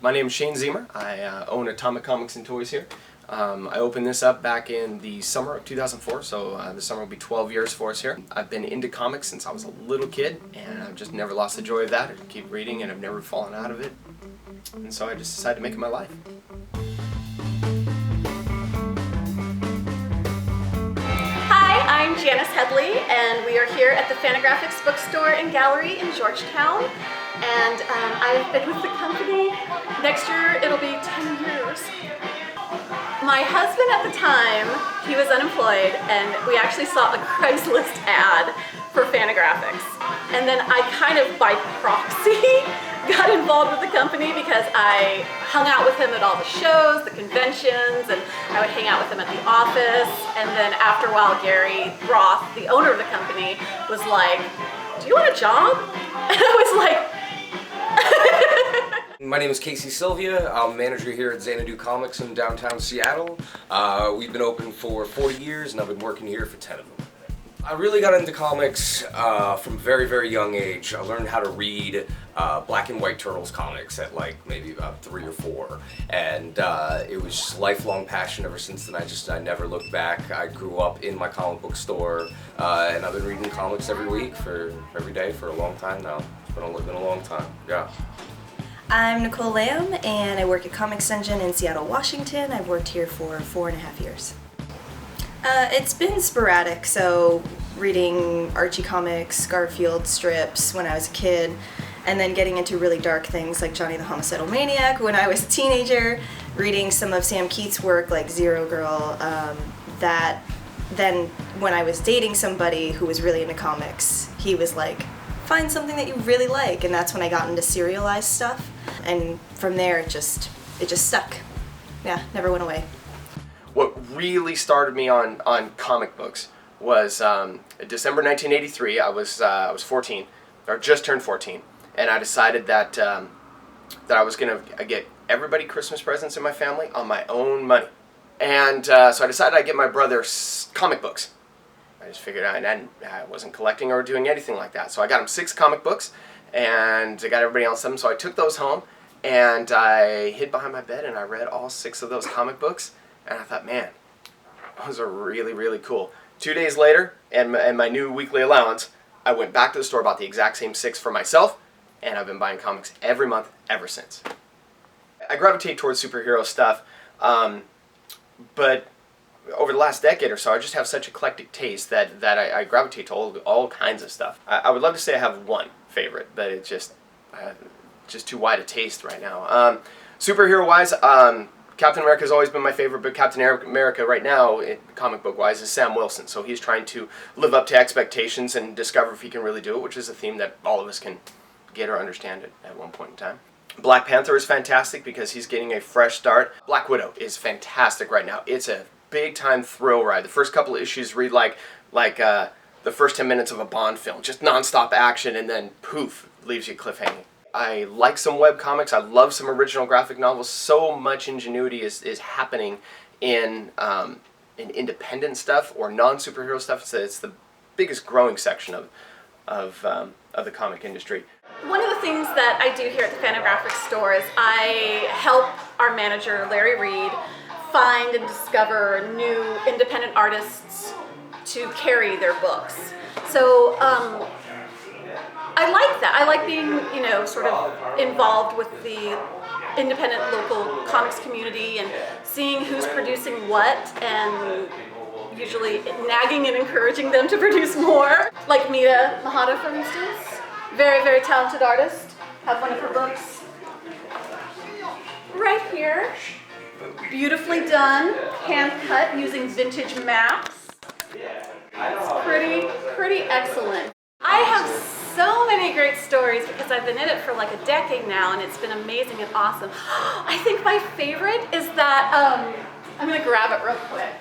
My name is Shane Ziemer. I own Atomic Comics and Toys here. I opened this up back in the summer of 2004, so this summer will be 12 years for us here. I've been into comics since I was a little kid, and I've just never lost the joy of that. I keep reading, and I've never fallen out of it. And so I just decided to make it my life. Hi, I'm Janice Headley, and we are here at the Fantagraphics bookstore and gallery in Georgetown. And I've been with the company. Next year it'll be 10 years. My husband at the time, he was unemployed, and we actually saw a Craigslist ad for Fantagraphics. And then I kind of by proxy got involved with the company because I hung out with him at all the shows, the conventions, and I would hang out with him at the office. And then after a while, Gary Roth, the owner of the company, was like, "Do you want a job?" And I was like, My name is Casey Silvia. I'm manager here at Xanadu Comics in downtown Seattle. We've been open for 40 years and I've been working here for 10 of them. I really got into comics from a very, very young age. I learned how to read Black and White Turtles comics at like maybe about 3 or 4. And it was just a lifelong passion ever since then. I never looked back. I grew up in my comic book store and I've been reading comics every week every day for a long time now. It's been a long time, yeah. I'm Nicole Lamb, and I work at Comics Engine in Seattle, Washington. I've worked here for 4.5 years. It's been sporadic, so reading Archie comics, Garfield strips when I was a kid, and then getting into really dark things like Johnny the Homicidal Maniac when I was a teenager, reading some of Sam Keats' work like Zero Girl, then when I was dating somebody who was really into comics, he was like, "Find something that you really like," and that's when I got into serialized stuff, and from there it just stuck. Yeah, never went away. What really started me on comic books was December 1983. I was 14, or just turned 14, and I decided that I was gonna get everybody Christmas presents in my family on my own money, and so I decided I'd get my brother comic books. I just figured I wasn't collecting or doing anything like that. So I got him 6 comic books, and I got everybody else them. So I took those home, and I hid behind my bed, and I read all 6 of those comic books. And I thought, man, those are really, really cool. 2 days later, and my new weekly allowance, I went back to the store, bought the exact same 6 for myself, and I've been buying comics every month ever since. I gravitate towards superhero stuff, but over the last decade or so, I just have such eclectic taste that I gravitate to all kinds of stuff. I would love to say I have one favorite, but it's just too wide a taste right now. Superhero-wise, Captain America has always been my favorite, but Captain America right now, comic book-wise, is Sam Wilson. So he's trying to live up to expectations and discover if he can really do it, which is a theme that all of us can get or understand at one point in time. Black Panther is fantastic because he's getting a fresh start. Black Widow is fantastic right now. It's a big-time thrill ride. The first couple of issues read like the first 10 minutes of a Bond film, just non-stop action, and then poof, leaves you cliffhanging. I like some web comics. I love some original graphic novels. So much ingenuity is happening in independent stuff or non-superhero stuff. It's the biggest growing section of the comic industry. one of the things that I do here at the Fantagraphics store is I help our manager, Larry Reed, find and discover new independent artists to carry their books. So I like that. I like being, sort of involved with the independent local comics community and seeing who's producing what and usually nagging and encouraging them to produce more. Like Mita Mahata, for instance. Very, very talented artist. Have one of her books right here. Beautifully done, hand cut using vintage maps. It's pretty excellent. I have so many great stories because I've been in it for like a decade now and it's been amazing and awesome. I think my favorite is that, I'm gonna grab it real quick.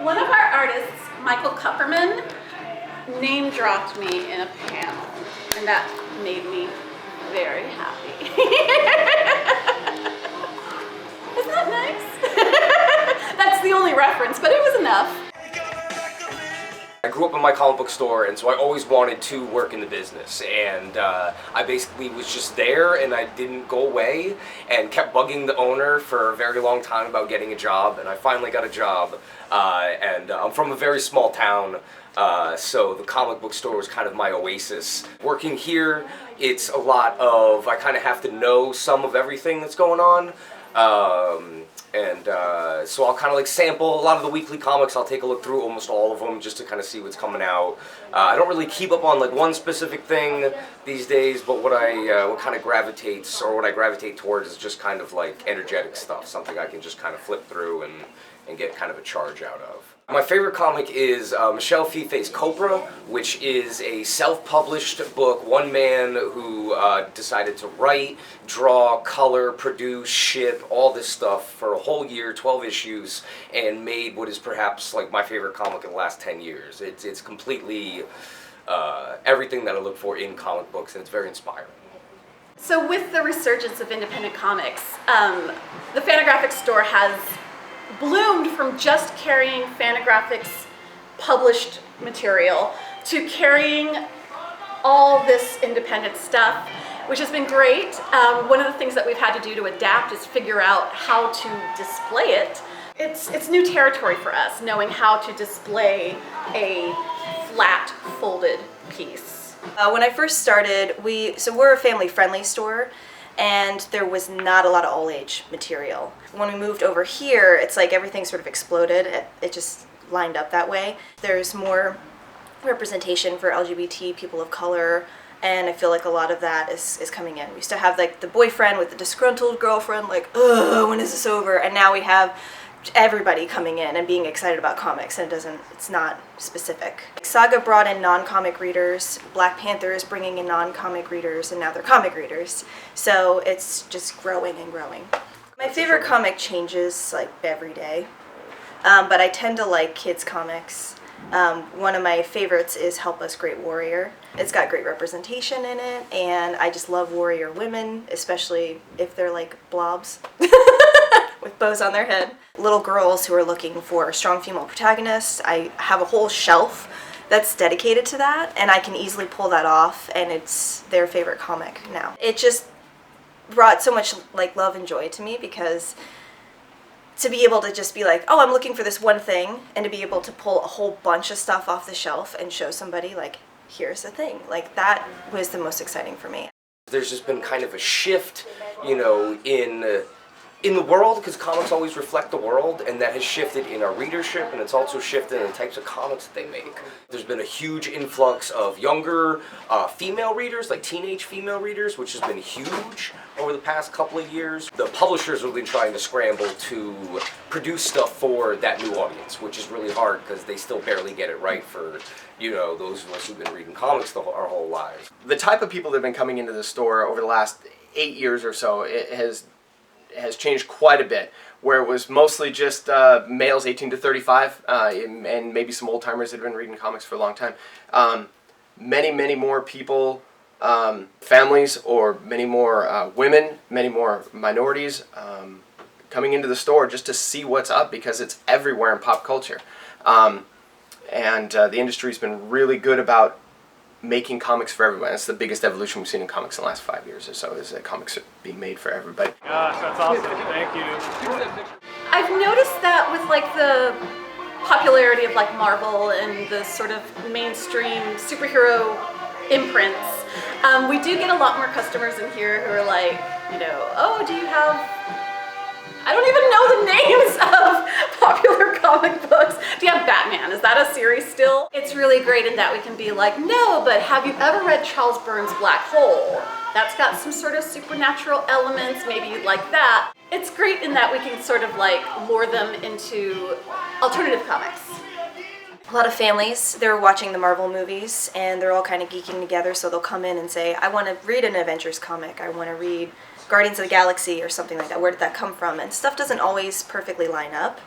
One of our artists, Michael Kupperman, name dropped me in a panel and that made me very happy. Isn't that nice? That's the only reference, but it was enough. I grew up in my comic book store, and so I always wanted to work in the business, and I basically was just there, and I didn't go away, and kept bugging the owner for a very long time about getting a job, and I finally got a job, and I'm from a very small town, so the comic book store was kind of my oasis. Working here, it's a lot of, I kind of have to know some of everything that's going on. So I'll kind of like sample a lot of the weekly comics. I'll take a look through almost all of them just to kind of see what's coming out. I don't really keep up on like one specific thing these days, but what kind of gravitates, or what I gravitate towards, is just kind of like energetic stuff, something I can just kind of flip through and get kind of a charge out of. My favorite comic is Michelle Fife's Cobra, which is a self-published book, one man who decided to write, draw, color, produce, ship, all this stuff for a whole year, 12 issues, and made what is perhaps like my favorite comic in the last 10 years. It's completely everything that I look for in comic books, and it's very inspiring. So with the resurgence of independent comics, the Fantagraphics store has bloomed from just carrying Fantagraphics published material to carrying all this independent stuff, which has been great. One of the things that we've had to do to adapt is figure out how to display it. It's new territory for us, knowing how to display a flat folded piece. When I first started, we're a family-friendly store, and there was not a lot of all-age material. When we moved over here, it's like everything sort of exploded. It just lined up that way. There's more representation for LGBT, people of color, and I feel like a lot of that is coming in. We used to have like the boyfriend with the disgruntled girlfriend, like, ugh, when is this over? And now we have everybody coming in and being excited about comics, and it's not specific. Saga brought in non-comic readers, Black Panther is bringing in non-comic readers, and now they're comic readers. So it's just growing and growing. My favorite comic changes like every day, but I tend to like kids comics. One of my favorites is Help Us Great Warrior. It's got great representation in it, and I just love warrior women, especially if they're like blobs with bows on their head. Little girls who are looking for strong female protagonists, I have a whole shelf that's dedicated to that, and I can easily pull that off, and it's their favorite comic now. It just brought so much like love and joy to me, because to be able to just be like, oh, I'm looking for this one thing, and to be able to pull a whole bunch of stuff off the shelf and show somebody like, here's the thing, like that was the most exciting for me. There's just been kind of a shift, you know, in the world, because comics always reflect the world, and that has shifted in our readership, and it's also shifted in the types of comics that they make. There's been a huge influx of younger female readers, like teenage female readers, which has been huge over the past couple of years. The publishers have been trying to scramble to produce stuff for that new audience, which is really hard because they still barely get it right for, you know, those of us who've been reading comics our whole lives. The type of people that have been coming into the store over the last 8 years or so, it has changed quite a bit, where it was mostly just males 18 to 35, and maybe some old-timers that have been reading comics for a long time. Many more people, families, or many more women, many more minorities coming into the store just to see what's up, because it's everywhere in pop culture. The industry's been really good about making comics for everyone. That's the biggest evolution we've seen in comics in the last 5 years or so, is that comics are being made for everybody. Gosh, that's awesome. Thank you. I've noticed that with like the popularity of like Marvel and the sort of mainstream superhero imprints, we do get a lot more customers in here who are like, you know, oh, do you have, I don't even know the names of popular comic books. Do you have Batman? Is that a series still? It's really great in that we can be like, no, but have you ever read Charles Burns' Black Hole? That's got some sort of supernatural elements, maybe you'd like that. It's great in that we can sort of like lure them into alternative comics. A lot of families, they're watching the Marvel movies, and they're all kind of geeking together, so they'll come in and say, I want to read an Avengers comic, I want to read Guardians of the Galaxy or something like that. Where did that come from? And stuff doesn't always perfectly line up,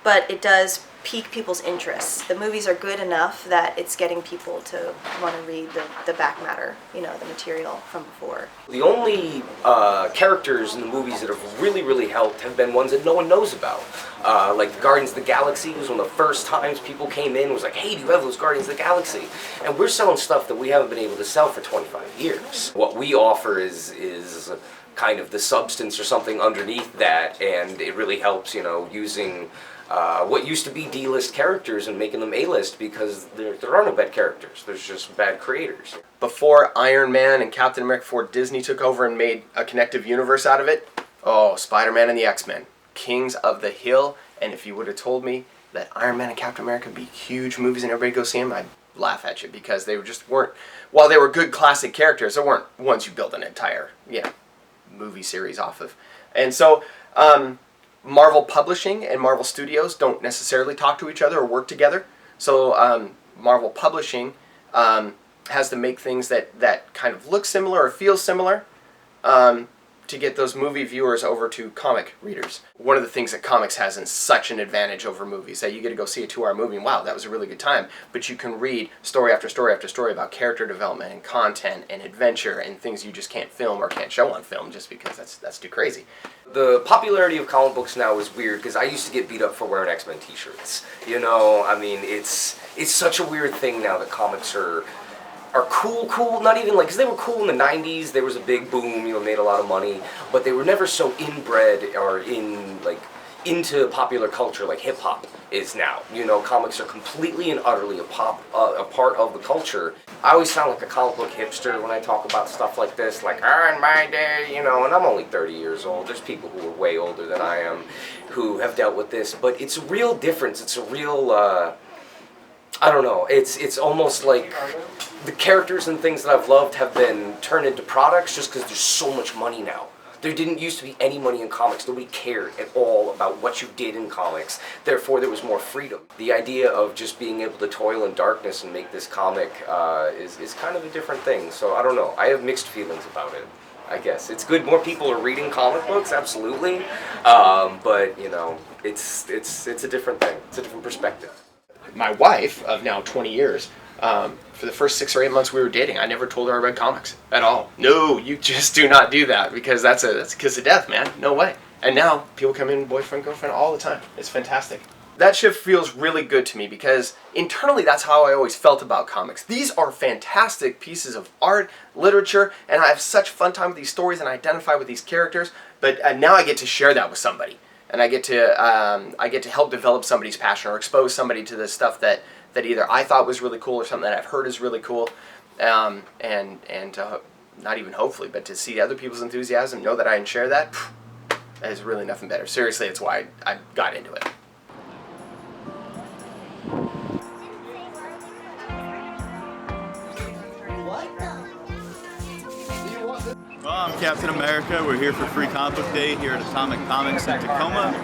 but it does pique people's interests. The movies are good enough that it's getting people to want to read the back matter, you know, the material from before. The only characters in the movies that have really helped have been ones that no one knows about. Like Guardians of the Galaxy was one of the first times people came in and was like, hey, do you have those Guardians of the Galaxy? And we're selling stuff that we haven't been able to sell for 25 years. What we offer is kind of the substance or something underneath that, and it really helps, you know, using what used to be D-list characters and making them A-list, because there are no bad characters. There's just bad creators. Before Iron Man and Captain America, before Disney took over and made a connective universe out of it, oh, Spider-Man and the X-Men, kings of the hill. And if you would have told me that Iron Man and Captain America would be huge movies and everybody go see them, I'd laugh at you, because they just weren't, while they were good classic characters, they weren't ones you build an entire, you know, movie series off of. And so, Marvel Publishing and Marvel Studios don't necessarily talk to each other or work together. So Marvel Publishing has to make things that kind of look similar or feel similar to get those movie viewers over to comic readers. One of the things that comics has in such an advantage over movies, that you get to go see a 2-hour movie and wow, that was a really good time, but you can read story after story after story about character development and content and adventure and things you just can't film or can't show on film just because that's too crazy. The popularity of comic books now is weird, because I used to get beat up for wearing X-Men t-shirts. You know, I mean, it's such a weird thing now that comics are cool, not even like, because they were cool in the 90s, there was a big boom, you know, made a lot of money, but they were never so inbred or into popular culture like hip-hop is now. You know, comics are completely and utterly a part of the culture. I always sound like a comic book hipster when I talk about stuff like this, like, in my day, you know, and I'm only 30 years old. There's people who are way older than I am who have dealt with this, but it's a real difference. It's a real, I don't know, it's almost like the characters and things that I've loved have been turned into products just because there's so much money now. There didn't used to be any money in comics. Nobody cared at all about what you did in comics. Therefore, there was more freedom. The idea of just being able to toil in darkness and make this comic is kind of a different thing. So I don't know. I have mixed feelings about it, I guess. It's good more people are reading comic books, absolutely. But, you know, it's a different thing. It's a different perspective. My wife of now 20 years, for the first 6 or 8 months we were dating, I never told her I read comics at all. No, you just do not do that, because that's a kiss of death, man. No way. And now people come in boyfriend, girlfriend all the time. It's fantastic. That shift feels really good to me, because internally that's how I always felt about comics. These are fantastic pieces of art, literature, and I have such fun time with these stories and I identify with these characters, but now I get to share that with somebody. And I get to help develop somebody's passion or expose somebody to the stuff that either I thought was really cool or something that I've heard is really cool, and not even hopefully, but to see other people's enthusiasm, know that I can share that, that is really nothing better. Seriously, it's why I got into it. Well, I'm Captain America. We're here for Free Comic Book Day here at Atomic Comics in Tacoma.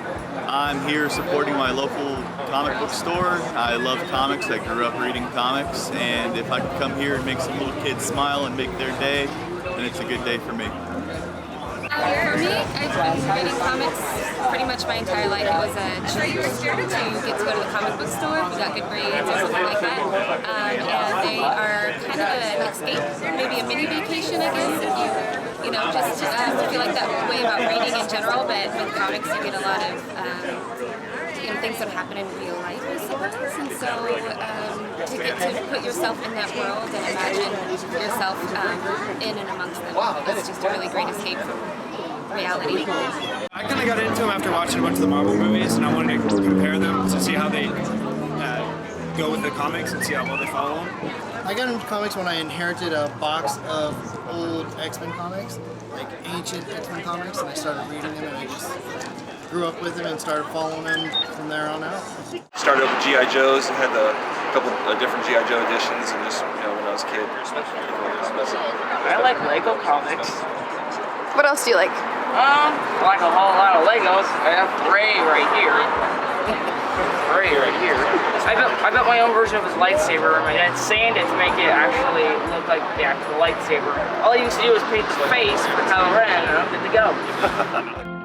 I'm here supporting my local comic book store. I love comics. I grew up reading comics, and if I could come here and make some little kids smile and make their day, then it's a good day for me. For me, I've been reading comics pretty much my entire life. It was a treat to get to go to the comic book store if you got good grades or something like that. And they are kind of an escape, maybe a mini vacation, I guess, if you know, just feel like that way about reading in general, but with comics you get a lot of things that happen in real life, I suppose. And so to get to put yourself in that world and imagine yourself in and amongst them, it's just a really great escape from reality. I kind of got into them after watching a bunch of the Marvel movies, and I wanted to compare them to see how they go with the comics and see how well they follow them. I got into comics when I inherited a box of old X-Men comics, like ancient X-Men comics, and I started reading them, and I just grew up with them and started following them from there on out. Started up with G.I. Joes and had a couple of different G.I. Joe editions, and just, you know, when I was a kid. I like Lego comics. What else do you like? I like a whole lot of Legos. I have Ray right here. Ray right here. I built my own version of his lightsaber, and I sand it to make it actually look like the actual lightsaber. All he needs to do is paint his face for Kylo Ren, and I'm good to go.